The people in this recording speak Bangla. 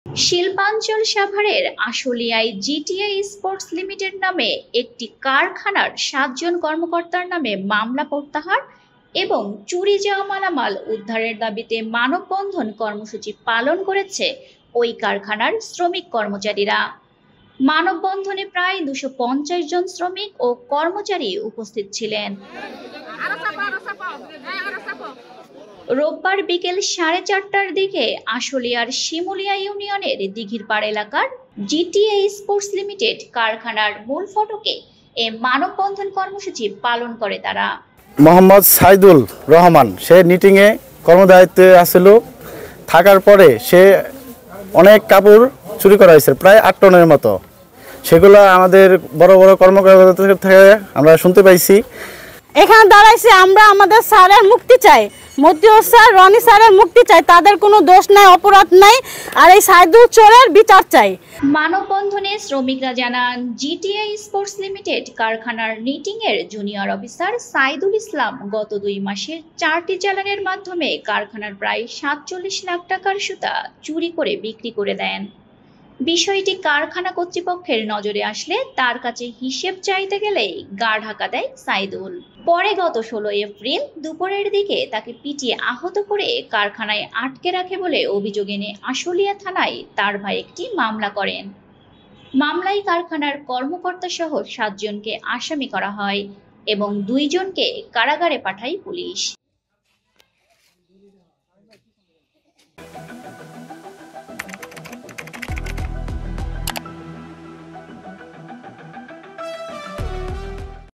শিল্পাঞ্চল সাভারের আশুলিয়ায় জিটিআই স্পোর্টস লিমিটেড নামে একটি কারখানার ৭ জন কর্মকর্তার নামে মামলা প্রত্যাহার এবং চুরি যাওয়া মালামাল উদ্ধারের দাবিতে মানববন্ধন কর্মসূচি পালন করেছে ওই কারখানার শ্রমিক কর্মচারীরা। মানববন্ধনে প্রায় ২৫০ জন শ্রমিক ও কর্মচারী উপস্থিত ছিলেন। রোববার বিকেল 4:30টার দিকে আশুলিয়ার শিমুলিয়া ইউনিয়নের দিঘিরপাড় এলাকার জিটিআই স্পোর্টস লিমিটেড কারখানার মূল ফটকে এ মানববন্ধন কর্মসূচি পালন করে তারা। মোহাম্মদ সাইদুল রহমান সে নিটিংয়ে কর্মদায়িত্বে আসছিল, থাকার পরে সে অনেক কাপড় চুরি করা হয়েছে, প্রায় 8 টনের মতো। সেগুলো আমাদের বড় বড় কর্মকর্তা থেকে আমরা শুনতে পাইছি। এখানে দাঁড়াইছি আমরা আমাদের স্যারের মুক্তি চাই, মতিউর স্যার, রনি স্যারের মুক্তি চাই। তাদের কোনো দোষ নাই, অপরাধ নাই, আর এই সাইদুল চোরের বিচার চাই। মানববন্ধনে শ্রমিকরা জানান, জিটিআই স্পোর্টস লিমিটেড কারখানার নিটিং এর জুনিয়র অফিসার সাইদুল ইসলাম গত 2 মাসে 4টি চালানের মাধ্যমে কারখানার প্রায় 47 লাখ টাকার সুতা চুরি করে বিক্রি করে দেন। বিষয়টি কারখানা কর্তৃপক্ষের নজরে আসলে তার কাছে হিসেব চাইতে গেলেই গা ঢাকা দেয় সাইদুল। পরে গত 16 এপ্রিল দুপুরের দিকে তাকে পিটিয়ে আহত করে কারখানায় আটকে রাখে বলে অভিযোগ এনে আশুলিয়া থানায় তার ভাই একটি মামলা করেন। মামলায় কারখানার কর্মকর্তা সহ 7 জনকে আসামি করা হয় এবং 2 জনকে কারাগারে পাঠায় পুলিশ।